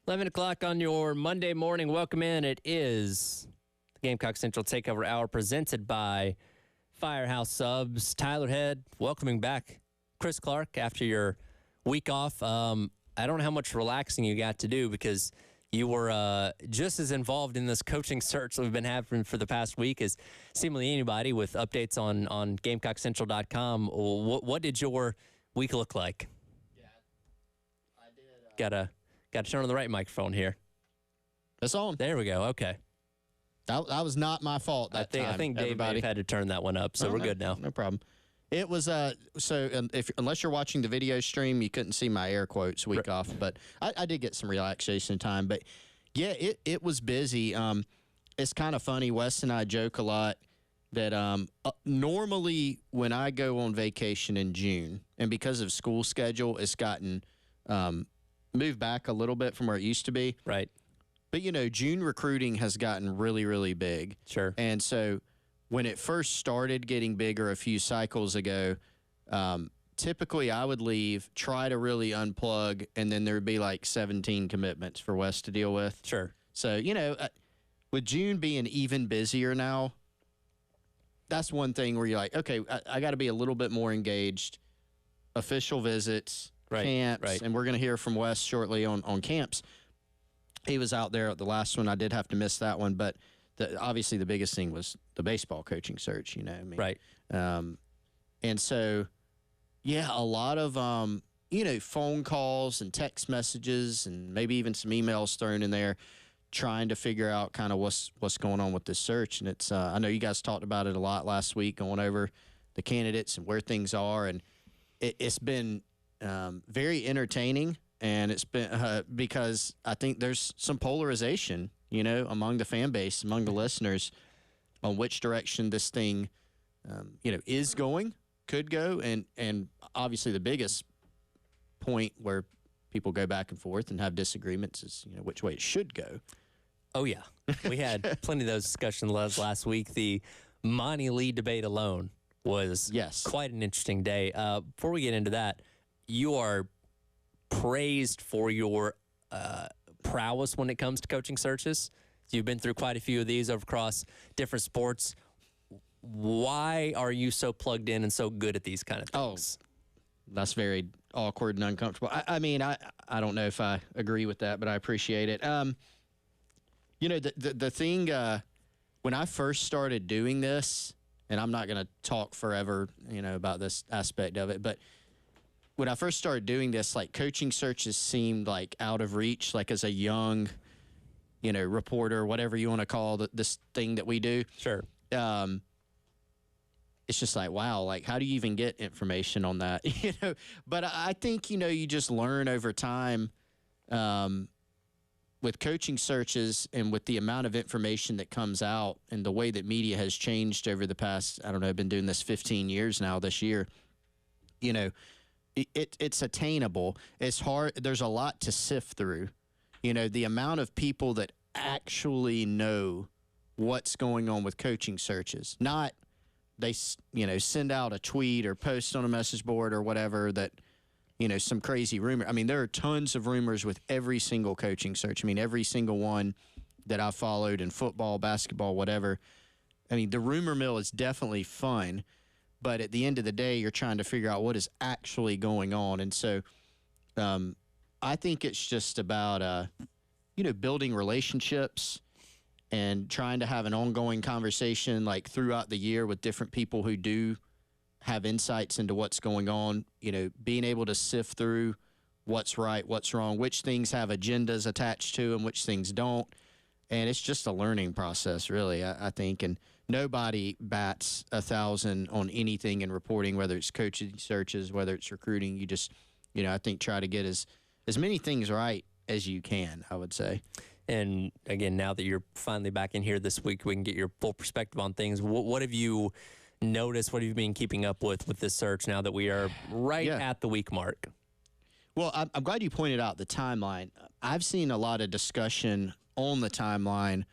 11 o'clock on your Monday morning. Welcome in. It is the Gamecock Central Takeover Hour presented by Firehouse Subs. Tyler Head welcoming back Chris Clark after your week off. I don't know how much relaxing you got to do because you were just as involved in this coaching search that we've been having for the past week as seemingly anybody with updates on GamecockCentral.com. What did your week look like? Yeah, I did. Got to turn on the right microphone here. It's on. There we go. Okay. That was not my fault that time. I think Dave may have had to turn that one up, so we're good now. No problem. It was unless you're watching the video stream, you couldn't see my air quotes week off, but I did get some relaxation time. But yeah, it was busy. It's kind of funny. Wes and I joke a lot that normally when I go on vacation in June, and because of school schedule, it's gotten moved back a little bit from where it used to be. Right. But, June recruiting has gotten really, really big. Sure. And so when it first started getting bigger a few cycles ago, typically I would leave, try to really unplug, and then there would be like 17 commitments for Wes to deal with. Sure. So, with June being even busier now, that's one thing where you're like, okay, I got to be a little bit more engaged. Official visits, camps, and we're going to hear from Wes shortly on camps. He was out there at the last one. I did have to miss that one, but obviously the biggest thing was the baseball coaching search, Right. And so, yeah, a lot of, phone calls and text messages and maybe even some emails thrown in there trying to figure out kind of what's going on with this search. And it's, I know you guys talked about it a lot last week, going over the candidates and where things are. And it's been very entertaining. And it's been because I think there's some polarization, among the fan base, among the listeners, on which direction this thing, is going, could go, and obviously the biggest point where people go back and forth and have disagreements is, which way it should go. Oh yeah, we had plenty of those discussions last week. The Monty Lee debate alone was quite an interesting day. Before we get into that, you are praised for your prowess when it comes to coaching searches. You've been through quite a few of these across different sports. Why are you so plugged in and so good at these kind of things? Oh, that's very awkward and uncomfortable. I mean, I don't know if I agree with that, but I appreciate it. The thing, when I first started doing this, and I'm not going to talk forever, about this aspect of it, but when I first started doing this, like coaching searches seemed like out of reach, like as a young, reporter, whatever you want to call this thing that we do. Sure. It's just like, wow, like how do you even get information on that? But I think, you just learn over time with coaching searches and with the amount of information that comes out and the way that media has changed over the past, I don't know, I've been doing this 15 years now this year, it's attainable. It's hard. There's a lot to sift through. The amount of people that actually know what's going on with coaching searches. Not they, send out a tweet or post on a message board or whatever that, some crazy rumor. I mean, there are tons of rumors with every single coaching search. I mean, every single one that I followed in football, basketball, whatever. I mean, the rumor mill is definitely fun. But at the end of the day, you're trying to figure out what is actually going on. And so I think it's just about, building relationships and trying to have an ongoing conversation like throughout the year with different people who do have insights into what's going on, being able to sift through what's right, what's wrong, which things have agendas attached to them, which things don't. And it's just a learning process, really, I think. And nobody bats 1,000 on anything in reporting, whether it's coaching searches, whether it's recruiting. You just, I think try to get as many things right as you can, I would say. And again, now that you're finally back in here this week, we can get your full perspective on things. What have you noticed? What have you been keeping up with this search now that we are right at the week mark? Well, I'm glad you pointed out the timeline. I've seen a lot of discussion on the timeline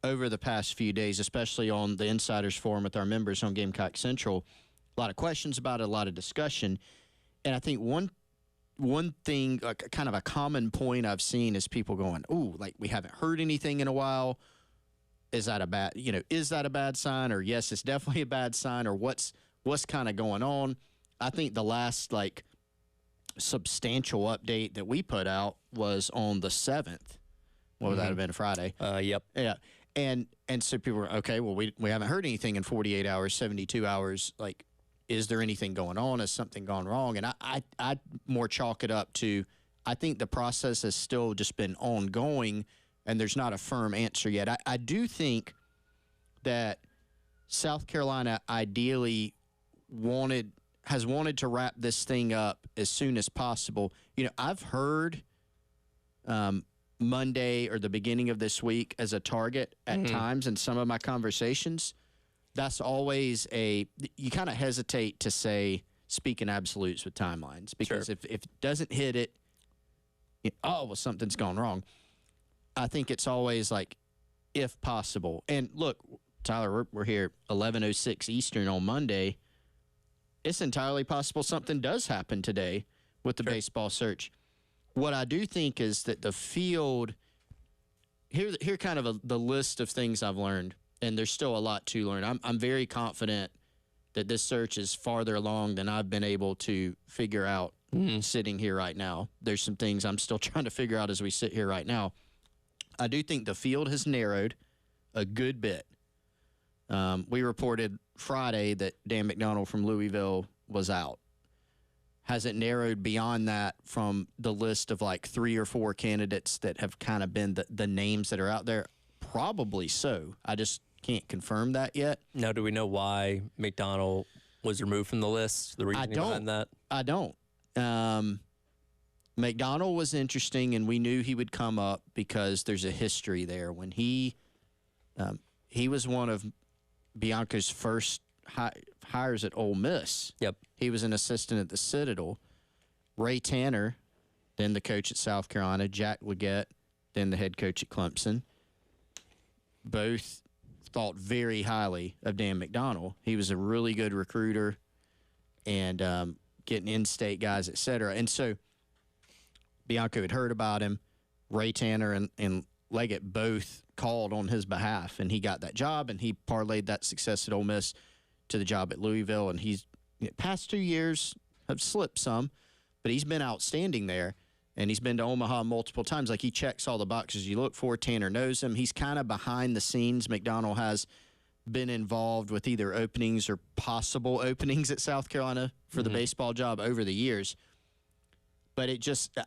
over the past few days, especially on the Insiders Forum with our members on Gamecock Central. A lot of questions about it, a lot of discussion. And I think one one thing, kind of a common point I've seen is people going, "Ooh, like we haven't heard anything in a while. Is that a bad sign? Or yes, it's definitely a bad sign. Or what's kind of going on?" I think the last like substantial update that we put out was on the 7th. What would that have been, Friday? Yep. Yeah. And so people were, okay, well, we haven't heard anything in 48 hours, 72 hours. Like, is there anything going on? Has something gone wrong? And I more chalk it up to, I think the process has still just been ongoing and there's not a firm answer yet. I do think that South Carolina ideally has wanted to wrap this thing up as soon as possible. You know, I've heard Monday or the beginning of this week as a target at times in some of my conversations. That's always you kind of hesitate to speak in absolutes with timelines because if it doesn't hit it, something's gone wrong. I think it's always like, if possible. And look, Tyler, we're here 11:06 Eastern on Monday. It's entirely possible something does happen today with the baseball search. What I do think is that the field, here kind of the list of things I've learned, and there's still a lot to learn. I'm very confident that this search is farther along than I've been able to figure out sitting here right now. There's some things I'm still trying to figure out as we sit here right now. I do think the field has narrowed a good bit. We reported Friday that Dan McDonald from Louisville was out. Has it narrowed beyond that from the list of like 3 or 4 candidates that have kind of been the names that are out there? Probably so. I just can't confirm that yet. Now, do we know why McDonald was removed from the list? The reasoning behind that? I don't. McDonald was interesting, and we knew he would come up because there's a history there. When he was one of Bianca's first hires at Ole Miss. Yep. He was an assistant at the Citadel. Ray Tanner, then the coach at South Carolina. Jack Leggett, then the head coach at Clemson. Both thought very highly of Dan McDonald. He was a really good recruiter and getting in-state guys, et cetera. And so Bianco had heard about him. Ray Tanner and Leggett both called on his behalf, and he got that job, and he parlayed that success at Ole Miss to the job at Louisville. And he's past 2 years have slipped some, but he's been outstanding there. And he's been to Omaha multiple times. Like, he checks all the boxes you look for. Tanner knows him. He's kind of behind the scenes. McDonald has been involved with either openings or possible openings at South Carolina for the baseball job over the years. But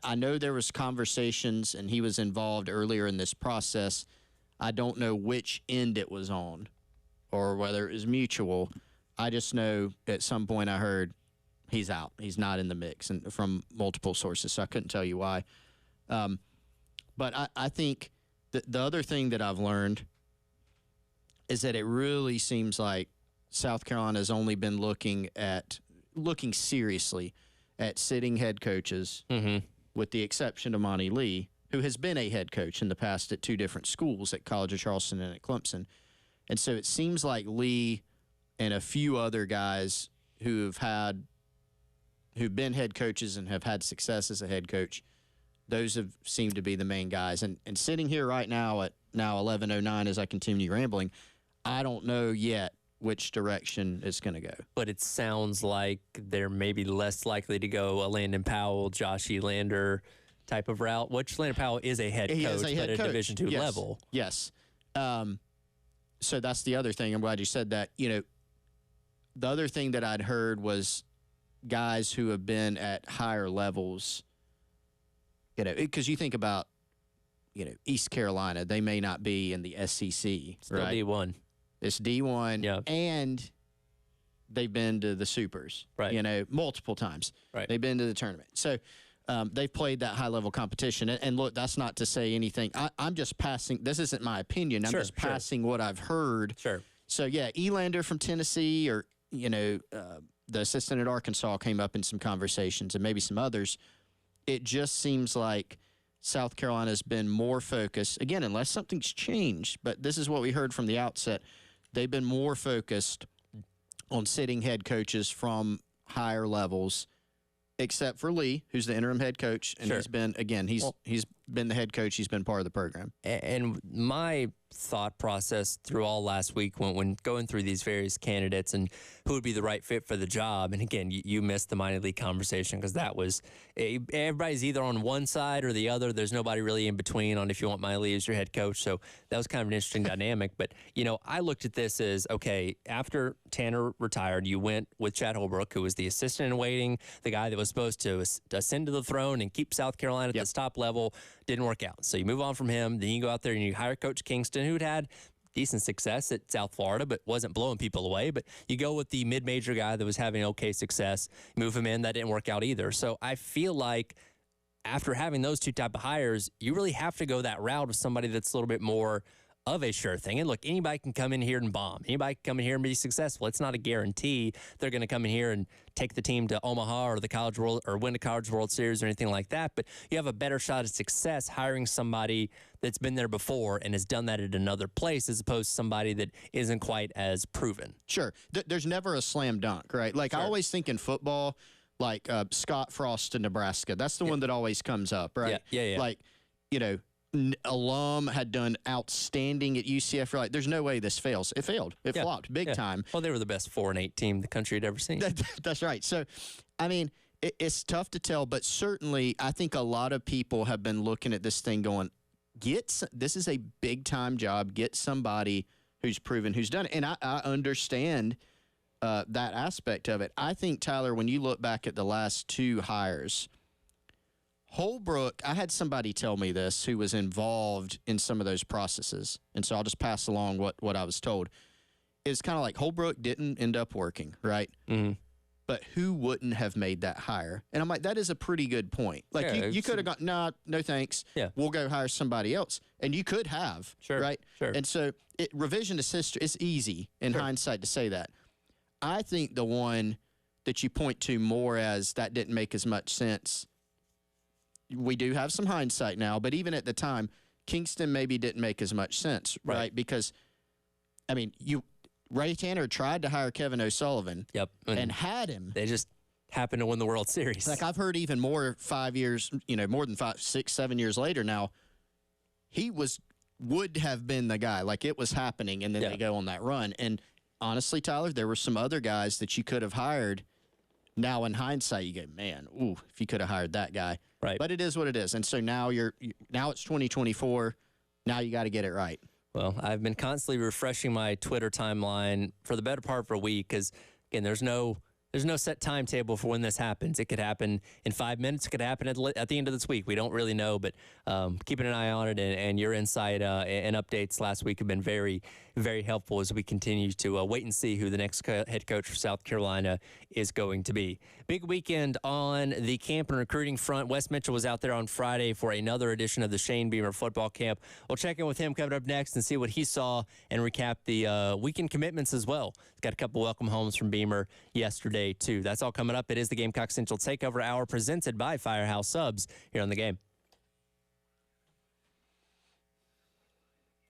I know there was conversations, and he was involved earlier in this process. I don't know which end it was on or whether it was mutual. I just know at some point I heard he's out. He's not in the mix, and from multiple sources, so I couldn't tell you why. But I think the other thing that I've learned is that it really seems like South Carolina has only been looking seriously at sitting head coaches, with the exception of Monty Lee, who has been a head coach in the past at 2 different schools, at College of Charleston and at Clemson. And so it seems like Lee and a few other guys who've been head coaches and have had success as a head coach, those have seemed to be the main guys. And sitting here right now at 11:09 as I continue rambling, I don't know yet which direction it's going to go. But it sounds like they're maybe less likely to go a Landon Powell, Josh Elander type of route, which Landon Powell is a head coach, but at a Division II level. Yes. So that's the other thing. I'm glad you said that. You know, the other thing that I'd heard was guys who have been at higher levels, you know, because you think about, you know, East Carolina, they may not be in the SEC, Still right? D1. It's D1, yeah. And they've been to the Supers, right? You know, multiple times. Right. They've been to the tournament. So they've played that high-level competition. And look, that's not to say anything. I'm just passing. This isn't my opinion. I'm just passing what I've heard. Sure. So, yeah, Elander from Tennessee, or, you know, the assistant at Arkansas came up in some conversations, and maybe some others. It just seems like South Carolina's been more focused. Again, unless something's changed, but this is what we heard from the outset. They've been more focused on sitting head coaches from higher levels except for Lee, who's the interim head coach, and Sure. he's been he's been the head coach. He's been part of the program. And my thought process through all last week when going through these various candidates and who would be the right fit for the job. And again, you missed the minor league conversation because that was everybody's either on one side or the other. There's nobody really in between on if you want minor league as your head coach. So that was kind of an interesting dynamic. But, I looked at this as, okay, after Tanner retired, you went with Chad Holbrook, who was the assistant in waiting, the guy that was supposed to ascend to the throne and keep South Carolina at this top level. Didn't work out. So you move on from him. Then you go out there and you hire Coach Kingston, who'd had decent success at South Florida, but wasn't blowing people away. But you go with the mid-major guy that was having okay success, move him in. That didn't work out either. So I feel like after having those two type of hires, you really have to go that route with somebody that's a little bit more of a sure thing. And look, anybody can come in here and bomb. Anybody can come in here and be successful. It's not a guarantee they're going to come in here and take the team to Omaha or the College World or win the College World Series or anything like that. But you have a better shot at success hiring somebody that's been there before and has done that at another place as opposed to somebody that isn't quite as proven. Sure. There's never a slam dunk, right? Like I always think in football, like Scott Frost in Nebraska. That's the one that always comes up, right? Yeah. Like, alum had done outstanding at UCF. Like, there's no way this fails. It failed. It flopped big time. Well, they were the best 4-8 team the country had ever seen. That's right. So, I mean, it's tough to tell, but certainly I think a lot of people have been looking at this thing going, this is a big-time job. Get somebody who's proven, who's done it. And I understand that aspect of it. I think, Tyler, when you look back at the last two hires, Holbrook, I had somebody tell me this who was involved in some of those processes, and so I'll just pass along what I was told. It's kind of like Holbrook didn't end up working, right? Mm-hmm. But who wouldn't have made that hire? And I'm like, that is a pretty good point. Like, you could have gone, nah, no thanks. Yeah. We'll go hire somebody else. And you could have, right? Sure. And so revisionist history, it's easy in hindsight to say that. I think the one that you point to more as that didn't make as much sense, we do have some hindsight now, but even at the time, Kingston maybe didn't make as much sense, right? Because, I mean, Ray Tanner tried to hire Kevin O'Sullivan and had him. They just happened to win the World Series. Like, I've heard even more 5 years, more than 5, 6, 7 years later now, he would have been the guy. Like, it was happening, and then they go on that run. And honestly, Tyler, there were some other guys that you could have hired. Now, in hindsight, you go, man, if you could have hired that guy. Right. But it is what it is. And so now now it's 2024. Now you got to get it right. Well, I've been constantly refreshing my Twitter timeline for the better part of a week because, again, there's no set timetable for when this happens. It could happen in 5 minutes. It could happen at the end of this week. We don't really know, but keeping an eye on it and your insight and updates last week have been very, very helpful as we continue to wait and see who the next head coach for South Carolina is going to be. Big weekend on the camp and recruiting front. Wes Mitchell was out there on Friday for another edition of the Shane Beamer football camp. We'll check in with him coming up next and see what he saw and recap the weekend commitments as well. He's got a couple welcome homes from Beamer yesterday, too. That's all coming up. It is the Gamecock Central Takeover Hour presented by Firehouse Subs here on the Game.